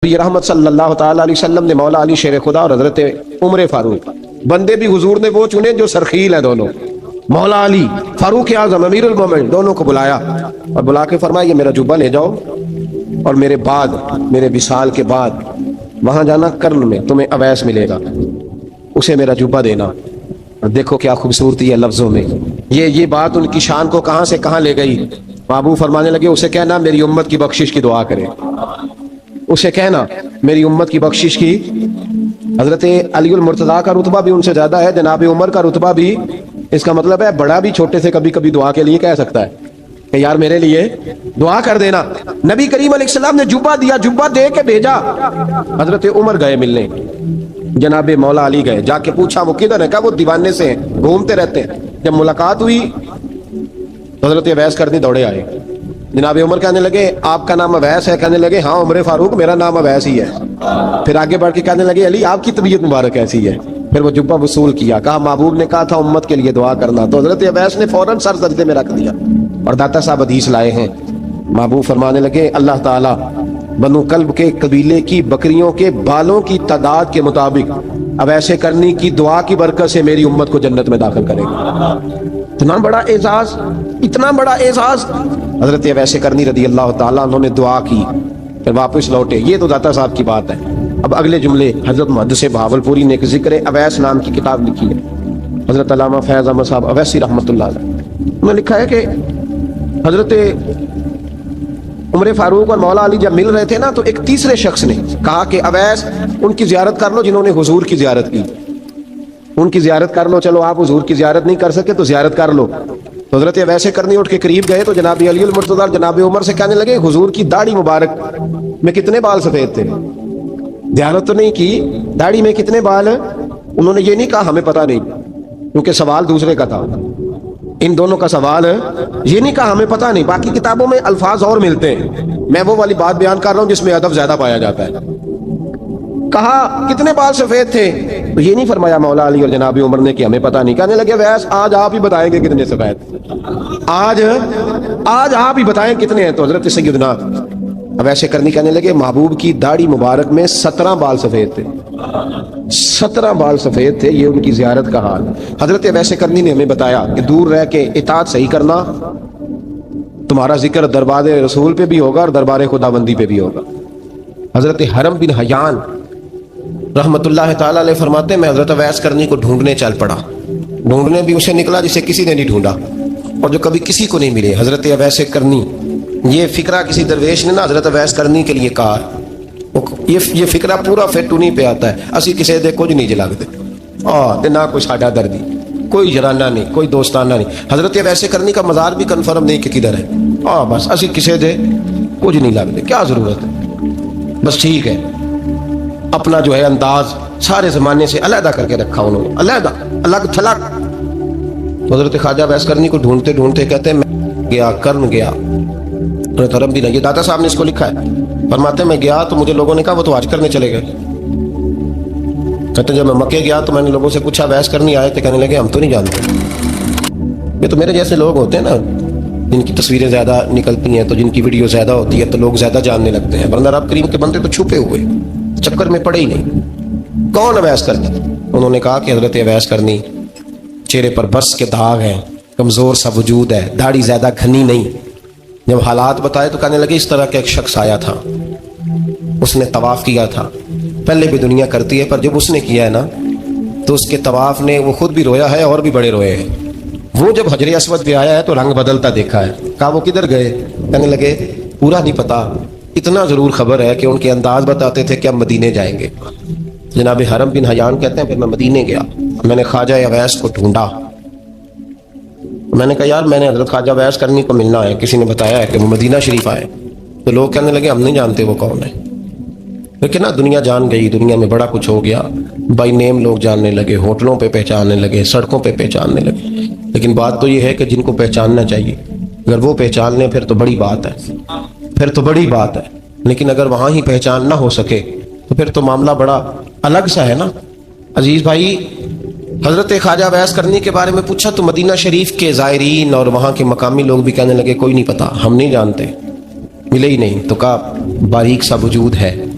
نبی رحمت صلی اللہ تعالی علیہ وسلم نے مولا علی شیر خدا اور حضرت عمر فاروق بندے بھی حضور نے وہ چنے جو سرخیل ہیں دونوں، مولا علی فاروق اعظم امیر المومنین دونوں کو بلایا اور بلا کے فرمایا یہ میرا جبہ لے جاؤ اور میرے بعد میرے وصال کے بعد وہاں جانا کرن میں تمہیں اویس ملے گا، اسے میرا جبہ دینا۔ اور دیکھو کیا خوبصورتی ہے لفظوں میں، یہ بات ان کی شان کو کہاں سے کہاں لے گئی۔ محبوب فرمانے لگے اسے کہنا میری امت کی بخشش کی دعا کرے، اسے کہنا میری امت کی بخشش کی۔ حضرت علی المرتضیٰ کا رتبہ بھی ان سے زیادہ ہے، جناب عمر کا رتبہ بھی، اس کا مطلب ہے بڑا بھی چھوٹے سے کبھی کبھی دعا کے لیے کہہ سکتا ہے کہ یار میرے لیے دعا کر دینا۔ نبی کریم علیہ السلام نے جبہ دیا، جبہ دے کے بھیجا۔ حضرت عمر گئے ملنے، جناب مولا علی گئے، جا کے پوچھا وہ کدھر ہے، کہا وہ دیوانے سے ہیں، گھومتے رہتے ہیں۔ جب ملاقات ہوئی حضرت اویس کرنی دوڑے آئے، جناب عمر کہنے لگے آپ کا نام اویس ہے؟ کہنے لگے ہاں عمر فاروق میرا نام اویس ہی ہے۔ پھر آگے بڑھ کے کہنے لگے علی آپ کی طبیعت مبارک ایسی ہے؟ پھر وہ جبہ وصول کیا، کہا محبوب نے کہا تھا امت کے لیے دعا کرنا، تو حضرت اویس نے فوراً سر سجدے میں رکھ دیا۔ اور داتا صاحب حدیث لائے ہیں، محبوب فرمانے لگے اللہ تعالیٰ بنو کلب کے قبیلے کی بکریوں کے بالوں کی تعداد کے مطابق اویس کرنی کی دعا کی برکت سے میری امت کو جنت میں داخل کرے گا۔ اتنا بڑا اعزاز، اتنا بڑا اعزاز۔ حضرت اویس کرنی رضی اللہ تعالیٰ انہوں نے دعا کی، پھر واپس لوٹے۔ یہ تو داتا صاحب کی بات ہے۔ اب اگلے جملے حضرت محدث بہاولپوری نے ایک ذکر اویس نام کی کتاب لکھی ہے، حضرت علامہ فیض احمد صاحب اویسی رحمۃ اللہ علیہ، انہوں نے لکھا ہے کہ حضرت عمر فاروق اور مولا علی جب مل رہے تھے نا تو ایک تیسرے شخص نے کہا کہ اویس ان کی زیارت کر لو جنہوں نے حضور کی زیارت کی، ان کی زیارت کر لو، چلو آپ حضور کی زیارت نہیں کر سکے تو زیارت کر لو۔ تو حضرت اویس کرنی اٹھ کے قریب گئے تو جناب علی المرتضیٰ جناب عمر سے کہنے لگے حضور کی داڑھی مبارک میں کتنے بال سفید تھے؟ زیارت تو نہیں کی، داڑھی میں کتنے بال؟ انہوں نے یہ نہیں کہا ہمیں پتہ نہیں، کیونکہ سوال دوسرے کا تھا، ان دونوں کا سوال یہ نہیں کہا ہمیں پتہ نہیں۔ باقی کتابوں میں الفاظ اور ملتے ہیں، میں وہ والی بات بیان کر رہا ہوں جس میں ادب زیادہ پایا جاتا ہے۔ کہا کتنے بال سفید تھے؟ تو یہ نہیں فرمایا مولا علی اور جناب عمر نے کہ ہمیں پتہ نہیں، کہنے لگے ویس آج آپ ہی بتائیں گے کتنے سفید، آج آپ ہی بتائیں کتنے ہیں۔ تو حضرت سیدنا اویس کرنی کہنے لگے محبوب کی داڑھی مبارک میں 17 بال سفید تھے، 17 بال سفید تھے، یہ ان کی زیارت کا حال۔ حضرت اویس کرنی نے ہمیں بتایا کہ دور رہ کے اطاعت صحیح کرنا، تمہارا ذکر دربار رسول پہ بھی ہوگا اور دربار خدا بندی پہ بھی ہوگا۔ حضرت حرم بن حیان رحمت اللہ تعالیٰ علیہ فرماتے ہیں میں حضرت اویس کرنی کو ڈھونڈنے چل پڑا، ڈھونڈنے بھی اسے نکلا جسے کسی نے نہیں ڈھونڈا اور جو کبھی کسی کو نہیں ملے۔ حضرت اویس کرنی، یہ فکرہ کسی درویش نے نا حضرت اویس کرنی کے لیے کہا، یہ فکرہ پورا فٹ انہیں پہ آتا ہے، اسی کسی دے کچھ نہیں جلگ دے نہ کوئی ساڈا دردی، کوئی جرانہ نہیں، کوئی دوستانہ نہیں۔ حضرت اویس کرنی کا مزار بھی کنفرم نہیں کہ کدھر ہے، بس اسی کسی دے کچھ نہیں لگ دے، کیا ضرورت ہے، بس ٹھیک ہے۔ اپنا جو ہے انداز سارے زمانے سے علیحدہ کر کے رکھا انہوں نے، علیحدہ الگ تھلگ۔ حضرت خواجہ اویس کرنی کو ڈھونڈتے ڈھونڈتے کہتے ہیں میں گیا کرن گیا، حرم بھی نہیں، یہ داتا صاحب نے اس کو لکھا ہے، فرماتے ہیں میں گیا تو مجھے لوگوں نے کہا وہ تو حج کرنے چلے گئے۔ کہتے ہیں جب میں مکے گیا تو میں نے لوگوں سے پوچھا اویس کرنی آئے تھے؟ کہنے لگے ہم تو نہیں جانتے۔ یہ تو میرے جیسے لوگ ہوتے ہیں نا جن کی تصویریں زیادہ نکلتی ہیں تو جن کی ویڈیو زیادہ ہوتی ہے تو لوگ زیادہ جاننے لگتے ہیں، ورنہ رب کریم کے بندے تو چھپے ہوئے چکر میں پڑے ہی نہیں۔ کون اویس کرنی؟ انہوں نے کہا کہ حضرت اویس کرنی، چہرے پر برس کے داغ ہیں، کمزور سا وجود ہے، داڑھی زیادہ گھنی نہیں۔ جب حالات بتائے تو کہنے لگے اس طرح کا ایک شخص آیا تھا، اس نے طواف کیا تھا، پہلے بھی دنیا کرتی ہے پر جب اس نے کیا ہے نا تو اس کے طواف نے وہ خود بھی رویا ہے اور بھی بڑے روئے ہیں۔ وہ جب حجر اسود پہ آیا ہے تو رنگ بدلتا دیکھا ہے۔ کہا وہ کدھر گئے؟ کہنے لگے پورا نہیں پتا، اتنا ضرور خبر ہے کہ ان کے انداز بتاتے تھے کہ ہم مدینے جائیں گے۔ جناب حرم بن حیان کہتے ہیں پھر میں مدینے گیا، میں نے خواجہ اویس کو ڈھونڈا، میں نے کہا یار میں نے حضرت خواجہ اویس کرنی کو ملنا ہے، کسی نے بتایا ہے کہ وہ مدینہ شریف آئے، تو لوگ کہنے لگے ہم نہیں جانتے وہ کون ہے۔ لیکن نا دنیا جان گئی، دنیا میں بڑا کچھ ہو گیا، بائی نیم لوگ جاننے لگے، ہوٹلوں پہ پہچاننے لگے، سڑکوں پہ پہچاننے لگے۔ لیکن بات تو یہ ہے کہ جن کو پہچاننا چاہیے اگر وہ پہچان لیں پھر تو بڑی بات ہے، پھر تو بڑی بات ہے۔ لیکن اگر وہاں ہی پہچان نہ ہو سکے تو پھر تو معاملہ بڑا الگ سا ہے نا۔ عزیز بھائی، حضرت خواجہ اویس کرنی کے بارے میں پوچھا تو مدینہ شریف کے زائرین اور وہاں کے مقامی لوگ بھی کہنے لگے کوئی نہیں پتا، ہم نہیں جانتے، ملے ہی نہیں۔ تو کہا باریک سا وجود ہے،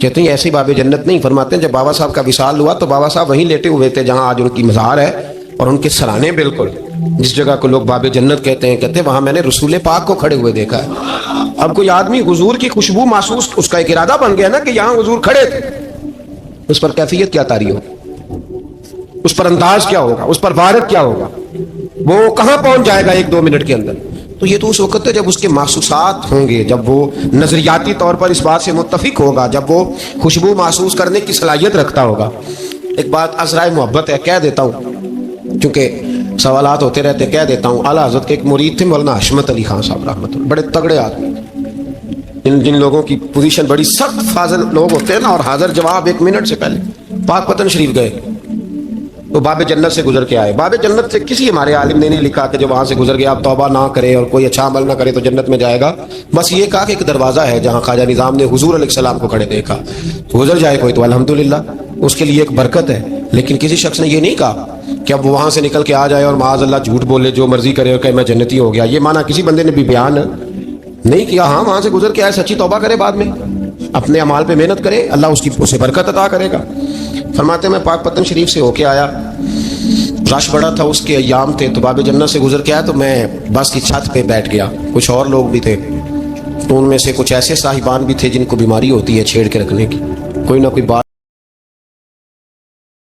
کہتے ہیں ایسی باب جنت نہیں. فرماتے ہیں جب بابا صاحب کا وصال ہوا تو بابا صاحب وہیں لیٹے ہوئے تھے جہاں آج ان کی مزار ہے, اور ان کے سرانے بالکل جس جگہ کو لوگ باب جنت کہتے ہیں, کہتے ہیں وہاں میں نے رسول پاک کو کھڑے ہوئے دیکھا ہے. اب کوئی آدمی حضور کی خوشبو محسوس, اس کا ایک ارادہ بن گیا نا کہ یہاں حضور کھڑے تھے, اس پر کیفیت کیا طاری ہو, اس پر انداز کیا ہوگا, اس پر وارد کیا ہوگا, وہ کہاں پہنچ جائے گا 1-2 منٹ کے اندر. تو یہ تو اس وقت ہے جب اس کے محسوسات ہوں گے, جب وہ نظریاتی طور پر اس بات سے متفق ہوگا, جب وہ خوشبو محسوس کرنے کی صلاحیت رکھتا ہوگا. ایک بات عذرائے محبت ہے, کہہ دیتا ہوں کیونکہ سوالات ہوتے رہتے, کہہ دیتا ہوں. اعلیٰ حضرت کے ایک مرید تھے مولانا حشمت علی خان صاحب رحمۃ اللہ, بڑے تگڑے آدمی, جن لوگوں کی پوزیشن بڑی سخت فاضل لوگ ہوتے ہیں نا, اور حاضر جواب 1 منٹ سے پہلے. پاک پتن شریف گئے تو باب جنت سے گزر کے آئے. باب جنت سے کسی ہمارے عالم نے نہیں لکھا کہ جو وہاں سے گزر گیا اب توبہ نہ کرے اور کوئی اچھا عمل نہ کرے تو جنت میں جائے گا. بس یہ کہا کہ ایک دروازہ ہے جہاں خواجہ نظام نے حضور علیہ السلام کو کھڑے دیکھا, گزر جائے کوئی تو الحمدللہ اس کے لیے ایک برکت ہے. لیکن کسی شخص نے یہ نہیں کہا کہ اب وہ وہاں سے نکل کے آ جائے اور معاذ اللہ جھوٹ بولے, جو مرضی کرے اور کہ میں جنتی ہو گیا. یہ معنی کسی بندے نے بھی بیان نہیں کیا. ہاں وہاں سے گزر کے آئے, سچی توبہ کرے, بعد میں اپنے اعمال پہ محنت کرے, اللہ اس کی اسے برکت عطا کرے گا. فرماتے میں پاک پتن شریف سے ہو کے آیا, رش بڑا تھا, اس کے ایام تھے, تو باب جنت سے گزر کے آیا تو میں بس کی چھت پہ بیٹھ گیا. کچھ اور لوگ بھی تھے, تو ان میں سے کچھ ایسے صاحبان بھی تھے جن کو بیماری ہوتی ہے چھیڑ کے رکھنے کی, کوئی نہ کوئی بات